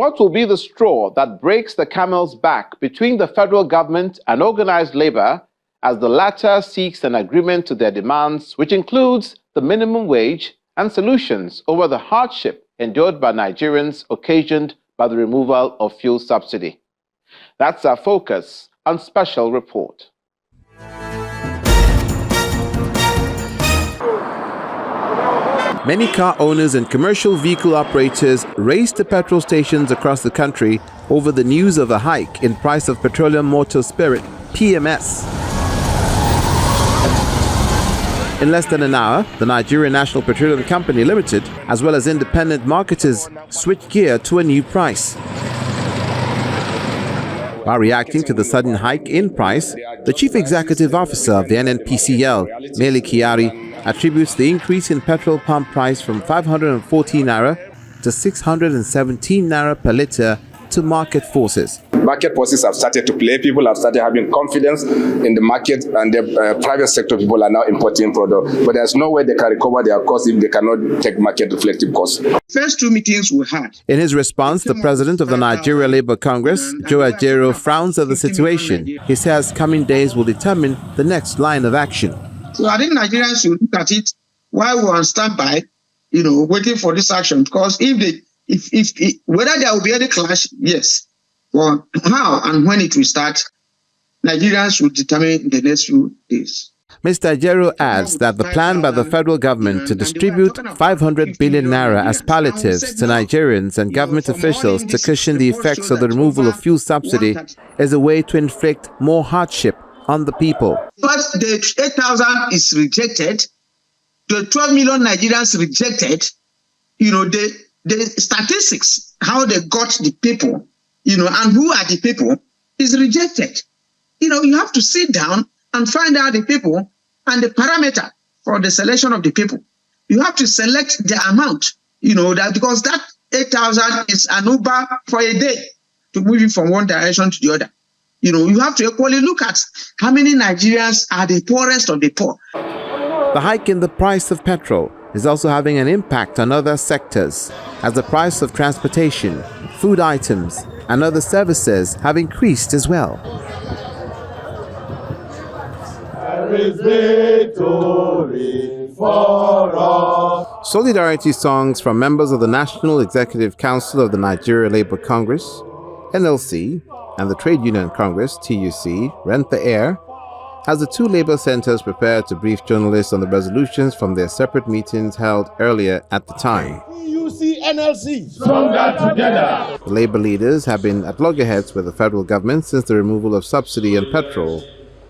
what will be the straw that breaks the camel's back between the federal government and organized labor as the latter seeks an agreement to their demands, which includes the minimum wage and solutions over the hardship endured by Nigerians occasioned by the removal of fuel subsidy? That's our focus on Special Report. Many car owners and commercial vehicle operators raced to petrol stations across the country over the news of a hike in price of petroleum motor spirit, PMS. In less than an hour, the Nigerian National Petroleum Company Limited, as well as independent marketers, switched gear to a new price. While reacting to the sudden hike in price, the Chief Executive Officer of the NNPCL, Mele Kyari, attributes the increase in petrol pump price from 514 naira to 617 naira per litre to market forces. Market forces have started to play. People have started having confidence in the market, and the private sector people are now importing products. But there's no way they can recover their costs if they cannot take market reflective costs. First two meetings we had. In his response, the president of the Nigeria Labour Congress, Joe Ajero, frowns at the situation. He says coming days will determine the next line of action. So I think Nigerians should look at it while we're on standby, waiting for this action. Because if whether there will be any clash, yes. Well, how and when it will start, Nigerians should determine in the next few days. Mr. Ajero adds that the plan by the federal government to distribute 500 billion naira as palliatives to Nigerians and government officials to cushion the effects of the removal of fuel subsidy is a way to inflict more hardship on the people. But the 8,000 is rejected, the 12 million Nigerians rejected, the statistics, how they got the people, and who are the people, is rejected. You have to sit down and find out the people and the parameter for the selection of the people. You have to select the amount, that because that 8,000 is an Uber for a day to move it from one direction to the other. You have to equally look at how many Nigerians are the poorest of the poor. The hike in the price of petrol is also having an impact on other sectors, as the price of transportation, food items, and other services have increased as well. There is victory for us. Solidarity songs from members of the National Executive Council of the Nigeria Labour Congress, NLC, and the Trade Union Congress, TUC, rent the air as the two labor centers prepare to brief journalists on the resolutions from their separate meetings held earlier at the time. TUC, NLC, stronger together. The labor leaders have been at loggerheads with the federal government since the removal of subsidy on petrol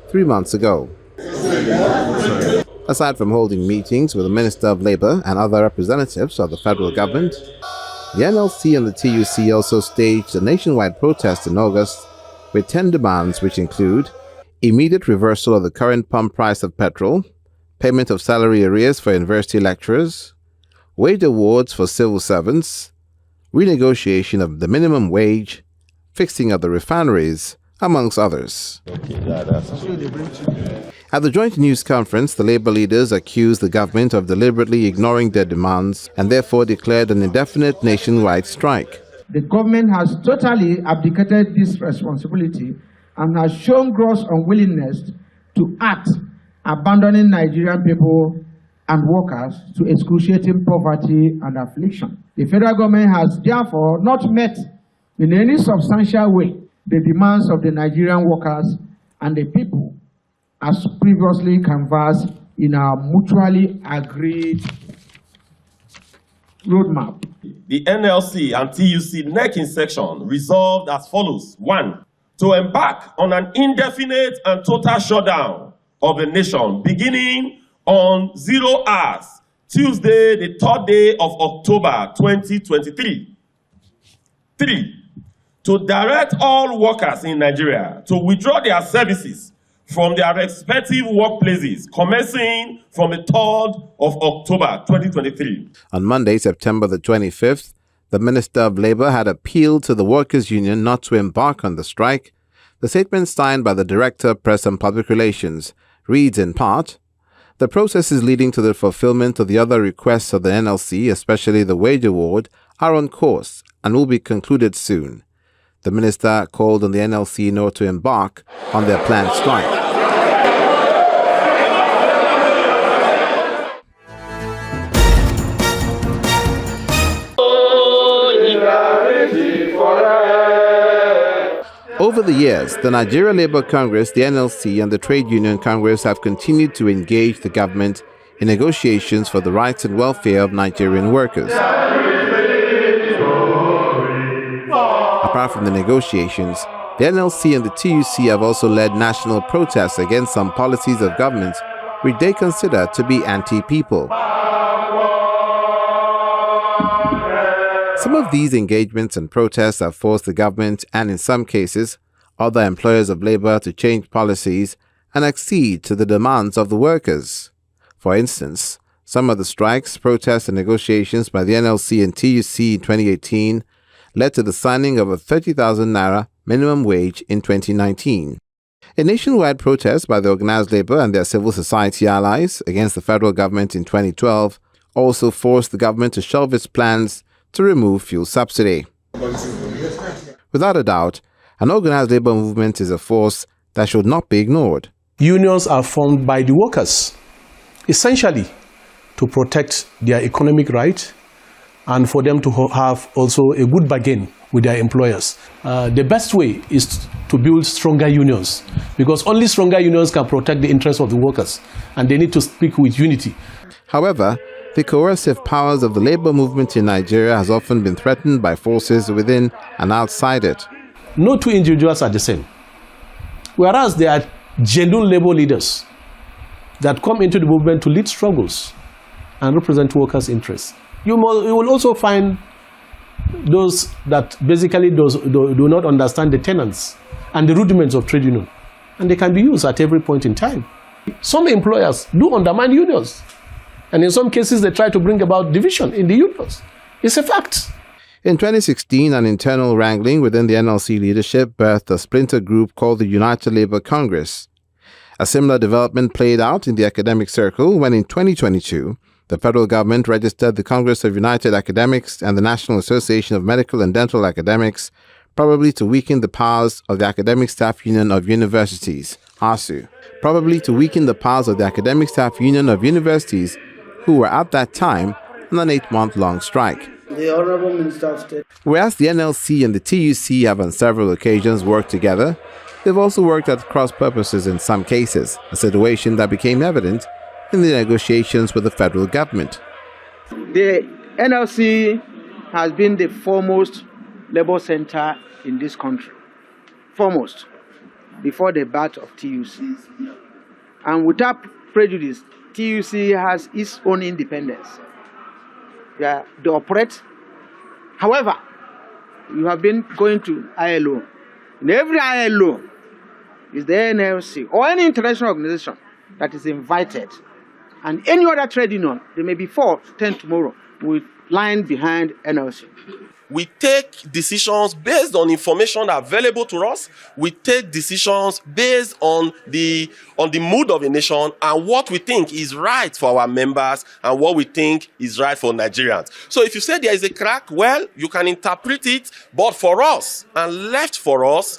3 months ago. Aside from holding meetings with the Minister of Labour and other representatives of the federal government, the NLC and the TUC also staged a nationwide protest in August with 10 demands, which include immediate reversal of the current pump price of petrol, payment of salary arrears for university lecturers, wage awards for civil servants, renegotiation of the minimum wage, fixing of the refineries, amongst others. At the joint news conference, the labor leaders accused the government of deliberately ignoring their demands and therefore declared an indefinite nationwide strike. The government has totally abdicated this responsibility and has shown gross unwillingness to act, abandoning Nigerian people and workers to excruciating poverty and affliction. The federal government has therefore not met in any substantial way the demands of the Nigerian workers and the people as previously canvassed in our mutually agreed roadmap. The NLC and TUC neck in section resolved as follows. 1. To embark on an indefinite and total shutdown of the nation beginning on 0 hours, Tuesday, the 3rd day of October 2023. 3. To direct all workers in Nigeria to withdraw their services from their respective workplaces commencing from the 3rd of October 2023. On Monday, September the 25th, the Minister of Labour had appealed to the Workers' Union not to embark on the strike. The statement signed by the Director of Press and Public Relations reads in part, "The processes leading to the fulfillment of the other requests of the NLC, especially the wage award, are on course and will be concluded soon. The minister called on the NLC not to embark on their planned strike. Over the years, the Nigeria Labour Congress, the NLC, and the Trade Union Congress have continued to engage the government in negotiations for the rights and welfare of Nigerian workers. Apart from the negotiations, the NLC and the TUC have also led national protests against some policies of government which they consider to be anti-people. Some of these engagements and protests have forced the government and, in some cases, other employers of labor to change policies and accede to the demands of the workers. For instance, some of the strikes, protests, and negotiations by the NLC and TUC in 2018 led to the signing of a 30,000 naira minimum wage in 2019. A nationwide protest by the organized labor and their civil society allies against the federal government in 2012 also forced the government to shelve its plans to remove fuel subsidy. Without a doubt, an organized labor movement is a force that should not be ignored. Unions are formed by the workers, essentially to protect their economic right and for them to have also a good bargain with their employers. The best way is to build stronger unions, because only stronger unions can protect the interests of the workers, and they need to speak with unity. However, the coercive powers of the labor movement in Nigeria has often been threatened by forces within and outside it. No two individuals are the same. Whereas there are genuine labor leaders that come into the movement to lead struggles and represent workers' interests. You will also find those that basically do not understand the tenets and the rudiments of trade union, and they can be used at every point in time. Some employers do undermine unions, and in some cases they try to bring about division in the unions. It's a fact. In 2016, an internal wrangling within the NLC leadership birthed a splinter group called the United Labour Congress. A similar development played out in the academic circle when in 2022, the federal government registered the Congress of United Academics and the National Association of Medical and Dental Academics, probably to weaken the powers of the Academic Staff Union of Universities, ASU. Probably to weaken the powers of the Academic Staff Union of Universities, who were at that time on an 8-month-long strike. The Honorable Minister of State. Whereas the NLC and the TUC have on several occasions worked together, they've also worked at cross purposes in some cases, a situation that became evident in the negotiations with the federal government. The NLC has been the foremost labor center in this country, foremost, before the birth of TUC. And without prejudice, TUC has its own independence. They operate. However, you have been going to ILO. In every ILO is the NLC or any international organization that is invited. And any other trade union, there may be 4, 10 tomorrow, will line behind NLC. We take decisions based on information available to us. We take decisions based on the mood of a nation and what we think is right for our members and what we think is right for Nigerians. So if you say there is a crack, well, you can interpret it, but for us and left for us,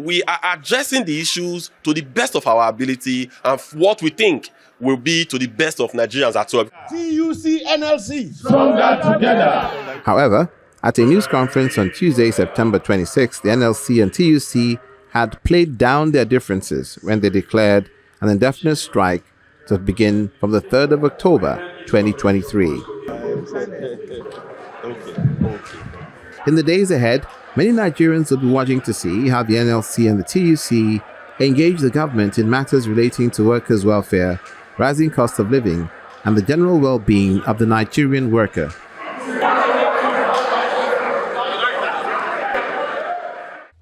we are addressing the issues to the best of our ability and what we think will be to the best of Nigerians at all. TUC NLC, stronger together. However, at a news conference on Tuesday, September 26, the NLC and TUC had played down their differences when they declared an indefinite strike to begin from the 3rd of October, 2023. In the days ahead, many Nigerians will be watching to see how the NLC and the TUC engage the government in matters relating to workers' welfare, rising cost of living, and the general well-being of the Nigerian worker.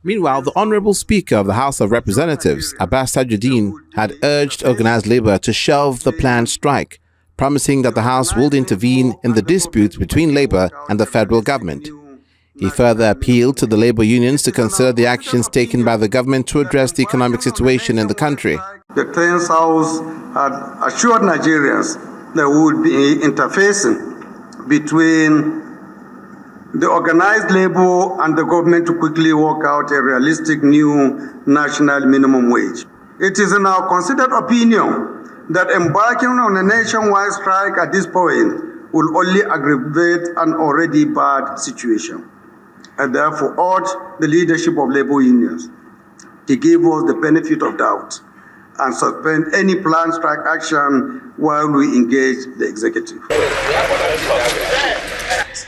Meanwhile, the Honorable Speaker of the House of Representatives, Abbas Tajuddin, had urged organized labor to shelve the planned strike, promising that the House would intervene in the dispute between labor and the federal government. He further appealed to the labor unions to consider the actions taken by the government to address the economic situation in the country. The Tenth House had assured Nigerians there would be interfacing between the organized labor and the government to quickly work out a realistic new national minimum wage. It is in our considered opinion that embarking on a nationwide strike at this point will only aggravate an already bad situation. I therefore urge the leadership of labor unions to give us the benefit of doubt and suspend any planned strike action while we engage the executive.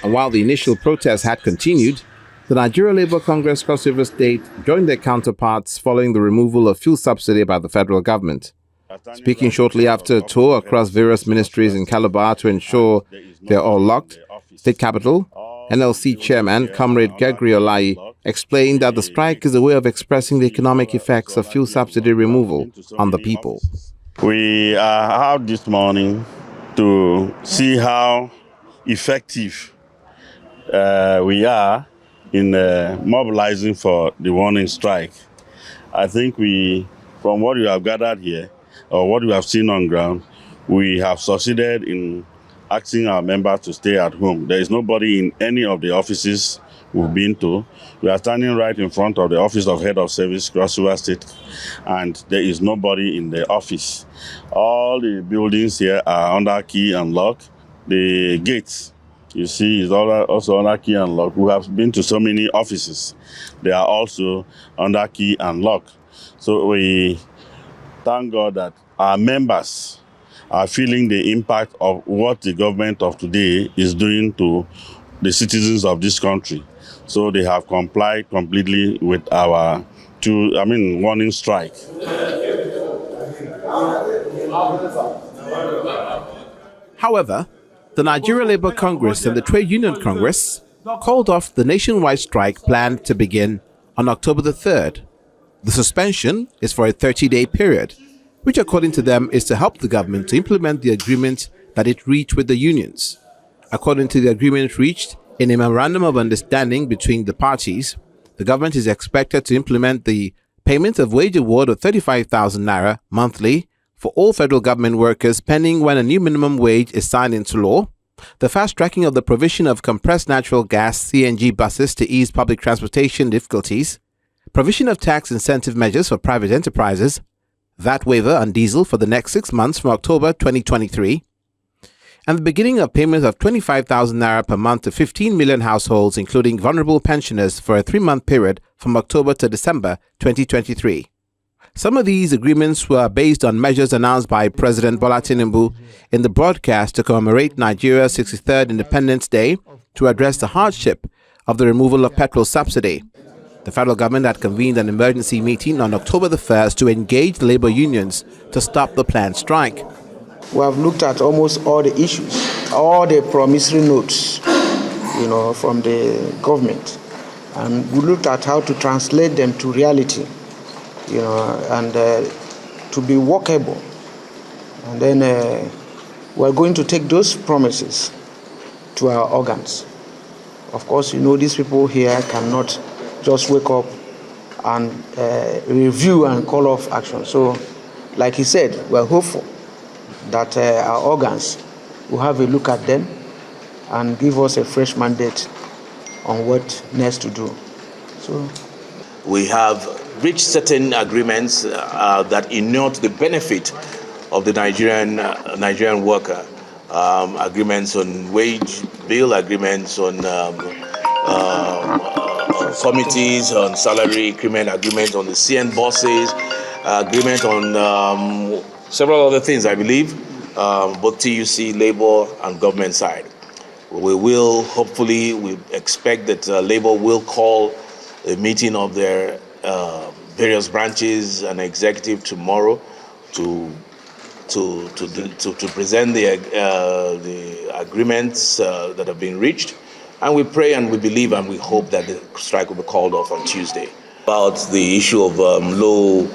And while the initial protests had continued, the Nigeria Labour Congress Cross River State joined their counterparts following the removal of fuel subsidy by the federal government. Speaking shortly after a tour across various ministries in Calabar to ensure they're all locked, State Capital, NLC Chairman Comrade Gregory Olayi explained that the strike is a way of expressing the economic effects of fuel subsidy removal on the people. We are out this morning to see how effective we are in mobilizing for the warning strike. I think from what we have gathered here, or what we have seen on ground, we have succeeded in asking our members to stay at home. There is nobody in any of the offices we've been to. We are standing right in front of the Office of Head of Service, Cross River State, and there is nobody in the office. All the buildings here are under key and lock. The gates, you see, is also under key and lock. We have been to so many offices. They are also under key and lock. So we thank God that our members are feeling the impact of what the government of today is doing to the citizens of this country. So they have complied completely with our warning strike. However, the Nigeria Labour Congress and the Trade Union Congress called off the nationwide strike planned to begin on October the 3rd. The suspension is for a 30-day period, which according to them is to help the government to implement the agreement that it reached with the unions. According to the agreement reached in a memorandum of understanding between the parties, the government is expected to implement the payment of wage award of 35,000 naira monthly for all federal government workers pending when a new minimum wage is signed into law, the fast-tracking of the provision of compressed natural gas CNG buses to ease public transportation difficulties, provision of tax incentive measures for private enterprises, VAT waiver on diesel for the next 6 months from October 2023, and the beginning of payments of 25,000 naira per month to 15 million households, including vulnerable pensioners, for a 3-month period from October to December 2023. Some of these agreements were based on measures announced by President Bola Tinubu in the broadcast to commemorate Nigeria's 63rd Independence Day to address the hardship of the removal of petrol subsidy. The federal government had convened an emergency meeting on October the 1st to engage the labor unions to stop the planned strike. We have looked at almost all the issues, all the promissory notes, from the government, and we looked at how to translate them to reality, and to be workable. And then we're going to take those promises to our organs. Of course, these people here cannot just wake up and review and call off action. So, like he said, we're hopeful that our organs will have a look at them and give us a fresh mandate on what next to do. So, we have reached certain agreements that inure to the benefit of the Nigerian worker. Agreements on wage bill, agreements on committees on salary increment, agreement on the CN buses, agreement on several other things, I believe, both TUC, Labour and government side. We expect that Labour will call a meeting of their various branches and executive tomorrow to present the agreements that have been reached. And we pray and we believe and we hope that the strike will be called off on Tuesday. About the issue of low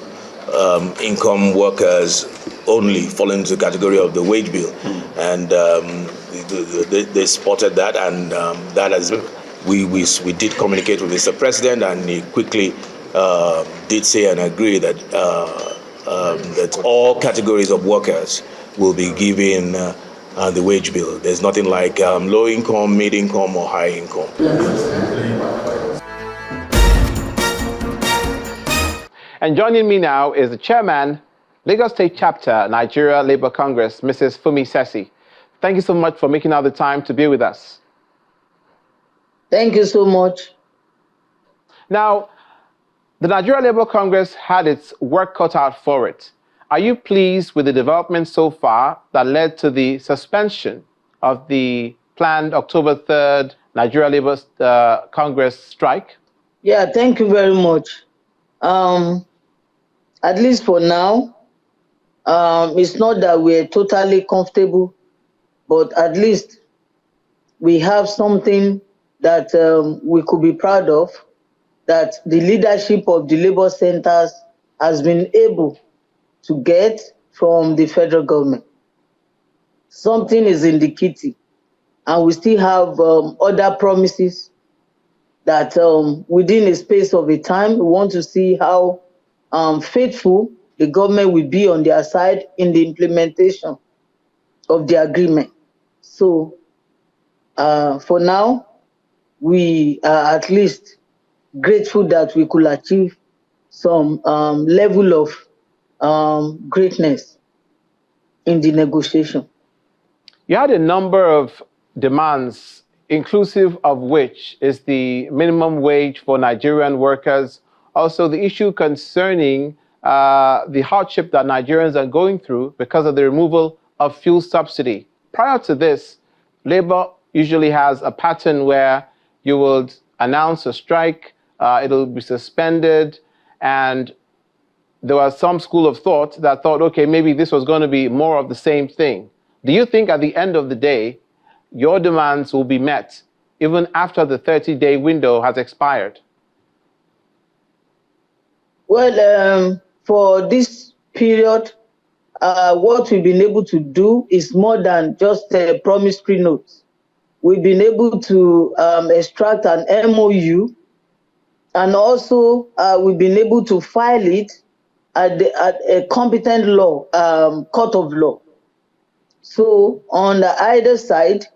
income workers only falling into the category of the wage bill. And they spotted that, and that has we did communicate with Mr. President, and he quickly did say and agree that all categories of workers will be given the wage bill. There's nothing like low income, mid income, or high income. And joining me now is the chairman, Lagos State Chapter, Nigeria Labour Congress, Mrs. Fumi Sesi. Thank you so much for making out the time to be with us. Thank you so much. Now, the Nigeria Labour Congress had its work cut out for it. Are you pleased with the developments so far that led to the suspension of the planned October 3rd Nigeria Labour Congress strike? Yeah, thank you very much. At least for now, it's not that we're totally comfortable, but at least we have something that we could be proud of, that the leadership of the labor centers has been able to get from the federal government. Something is in the kitty, and we still have other promises that within a space of a time, we want to see how faithful the government will be on their side in the implementation of the agreement. So for now, we are at least grateful that we could achieve some level of greatness in the negotiation. You had a number of demands, inclusive of which is the minimum wage for Nigerian workers, also the issue concerning the hardship that Nigerians are going through because of the removal of fuel subsidy. Prior to this, Labour usually has a pattern where you would announce a strike, it'll be suspended, and there was some school of thought that thought, okay, maybe this was going to be more of the same thing. Do you think at the end of the day, your demands will be met even after the 30-day window has expired? Well, for this period, what we've been able to do is more than just promissory notes. We've been able to extract an MOU, and also we've been able to file it at a competent law, court of law. So on the either side,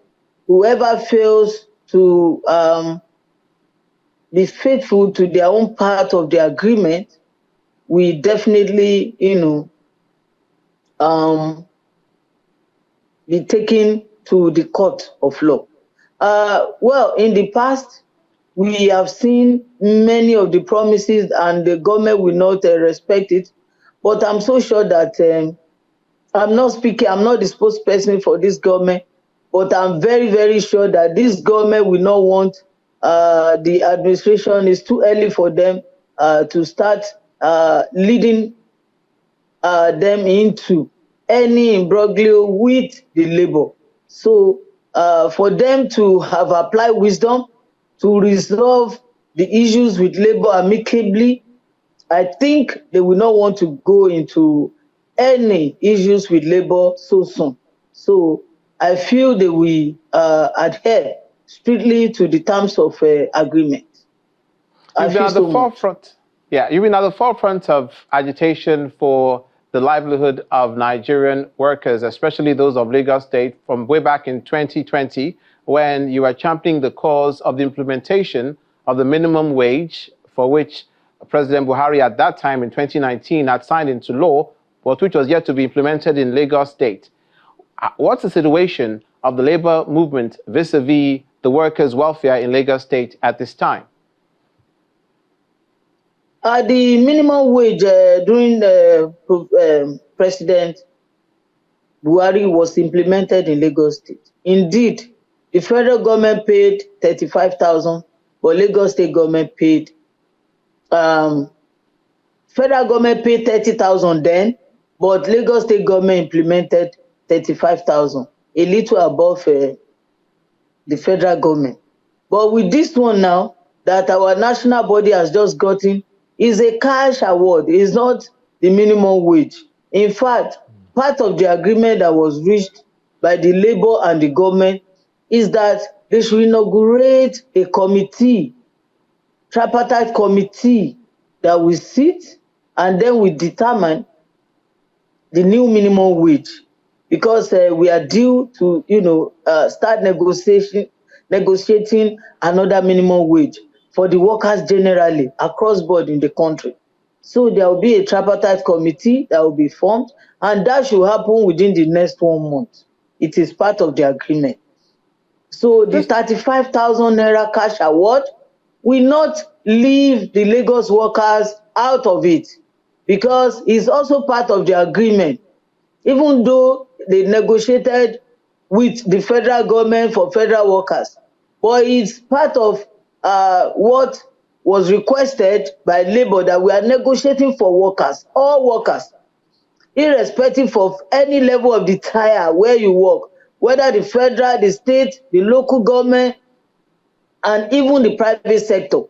whoever fails to be faithful to their own part of the agreement, we definitely, be taken to the court of law. Well, in the past, we have seen many of the promises and the government will not respect it. But I'm so sure that I'm not the spokesperson for this government, but I'm very, very sure that this government will not want the administration. It's too early for them to start leading them into any imbroglio with the labor. So for them to have applied wisdom to resolve the issues with labor amicably, I think they will not want to go into any issues with labor so soon. So I feel they will adhere strictly to the terms of agreement. You've been at the forefront. Yeah, you've been at the forefront of agitation for the livelihood of Nigerian workers, especially those of Lagos State, from way back in 2020, when you were championing the cause of the implementation of the minimum wage, for which President Buhari at that time in 2019 had signed into law, but which was yet to be implemented in Lagos State. What's the situation of the labor movement vis-a-vis the workers' welfare in Lagos State at this time? The minimum wage during President Buhari was implemented in Lagos State. Indeed, the federal government paid 35,000, but Lagos State government paid, federal government paid 30,000 then, but Lagos State government implemented 35,000, a little above the federal government. But with this one now, that our national body has just gotten, is a cash award, it's not the minimum wage. In fact, part of the agreement that was reached by the labor and the government is that they should inaugurate a committee, tripartite committee, that will sit and then we determine the new minimum wage. because we are due to, start negotiating another minimum wage for the workers generally across board in the country. So there will be a tripartite committee that will be formed, and that should happen within the next 1 month. It is part of the agreement. So the 35,000 naira cash award will not leave the Lagos workers out of it, because it's also part of the agreement. Even though they negotiated with the federal government for federal workers, but it's part of what was requested by Labour, that we are negotiating for workers, all workers, irrespective of any level of the tier where you work, whether the federal, the state, the local government, and even the private sector.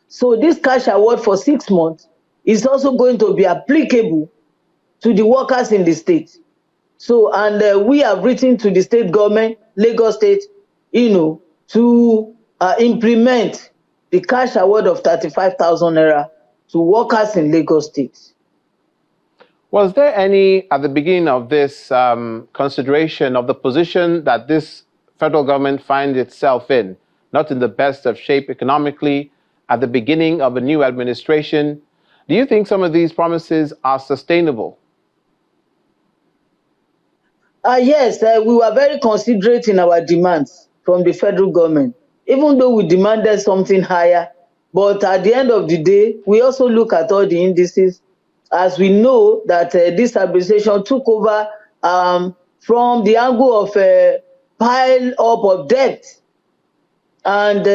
So this cash award for 6 months is also going to be applicable to the workers in the state. So, and we have written to the state government, Lagos State, to implement the cash award of 35,000 naira to workers in Lagos State. Was there any, at the beginning of this, consideration of the position that this federal government finds itself in, not in the best of shape economically, at the beginning of a new administration? Do you think some of these promises are sustainable? Yes, we were very considerate in our demands from the federal government, even though we demanded something higher. But at the end of the day, we also look at all the indices, as we know that this administration took over from the angle of pile up of debt. And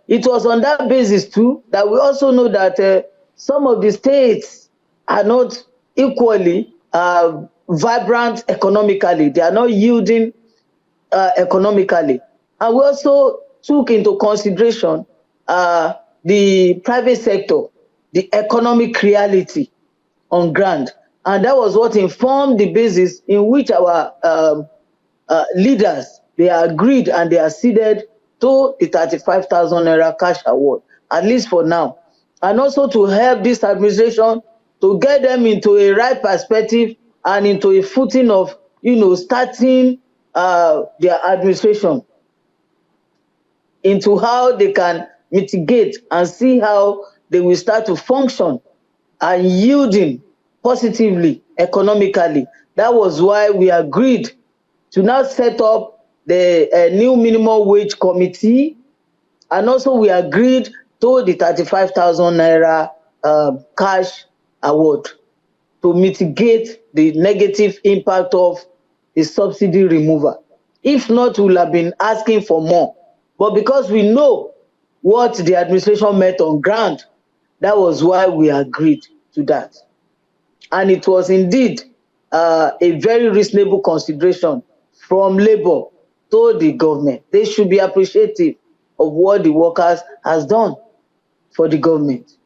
it was on that basis too that we also know that some of the states are not equally vibrant economically. They are not yielding economically. And we also took into consideration the private sector, the economic reality on ground. And that was what informed the basis in which our leaders, they agreed and they acceded to the 35,000 naira cash award, at least for now. And also to help this administration to get them into a right perspective and into a footing of, starting their administration into how they can mitigate and see how they will start to function and yielding positively economically. That was why we agreed to now set up the new minimum wage committee, and also we agreed to the 35,000 naira cash award to mitigate the negative impact of the subsidy removal. If not, we will have been asking for more. But because we know what the administration met on ground, that was why we agreed to that. And it was indeed a very reasonable consideration from Labour to the government. They should be appreciative of what the workers has done for the government.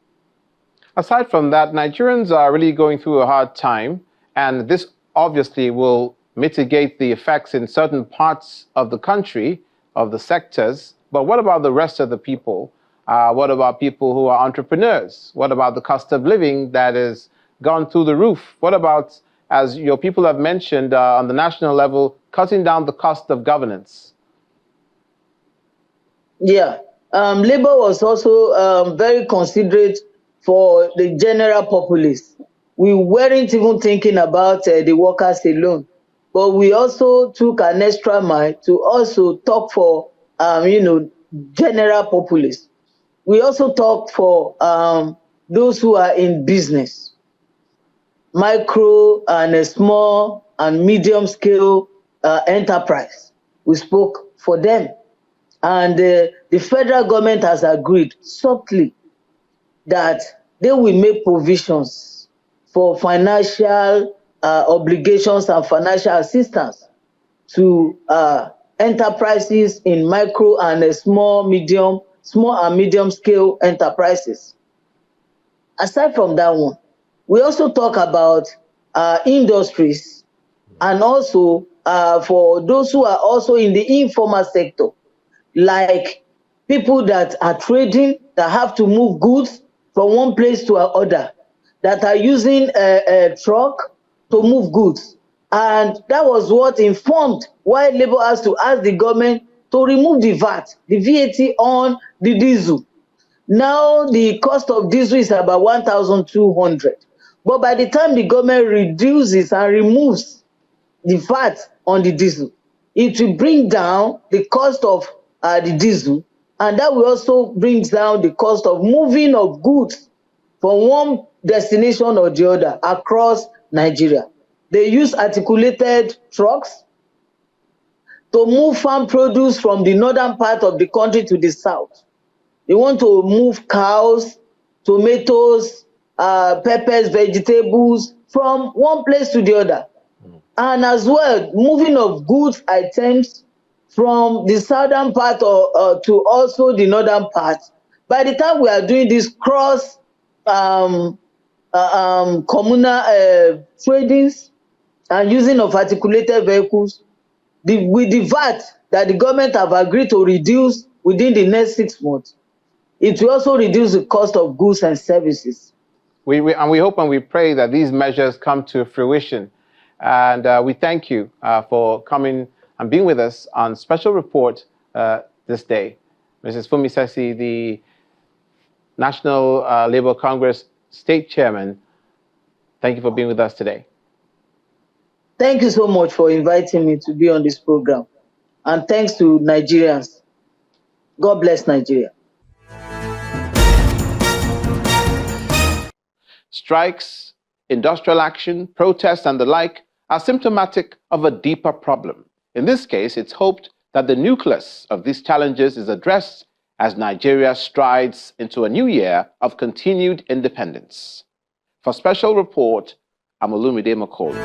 Aside from that, Nigerians are really going through a hard time, and this obviously will mitigate the effects in certain parts of the country, of the sectors. But what about the rest of the people? What about people who are entrepreneurs? What about the cost of living that has gone through the roof? What about, as your people have mentioned, on the national level, cutting down the cost of governance? Yeah, Labour was also very considerate for the general populace. We weren't even thinking about the workers alone, but we also took an extra mile to also talk for, general populace. We also talked for those who are in business, micro and small and medium scale enterprise. We spoke for them. And the federal government has agreed subtly that they will make provisions for financial obligations and financial assistance to enterprises in micro and small and medium scale enterprises. Aside from that one, we also talk about industries, and also for those who are also in the informal sector, like people that are trading, that have to move goods from one place to another, that are using a truck to move goods. And that was what informed why Labour has to ask the government to remove the VAT on the diesel. Now the cost of diesel is about 1,200. But by the time the government reduces and removes the VAT on the diesel, it will bring down the cost of the diesel, and that will also bring down the cost of moving of goods from one destination or the other across Nigeria. They use articulated trucks to move farm produce from the northern part of the country to the south. They want to move cows, tomatoes, peppers, vegetables from one place to the other. And as well, moving of goods items from the southern part to also the northern part. By the time we are doing this cross communal tradings and using of articulated vehicles, with the VAT that the government have agreed to reduce within the next 6 months, it will also reduce the cost of goods and services. And we hope and we pray that these measures come to fruition. And we thank you for coming and being with us on Special Report this day. Mrs. Fumi Sesi, the National Labour Congress State Chairman, thank you for being with us today. Thank you so much for inviting me to be on this program. And thanks to Nigerians. God bless Nigeria. Strikes, industrial action, protests, and the like are symptomatic of a deeper problem. In this case, it's hoped that the nucleus of these challenges is addressed as Nigeria strides into a new year of continued independence. For Special Report, I'm Olumide Makolu.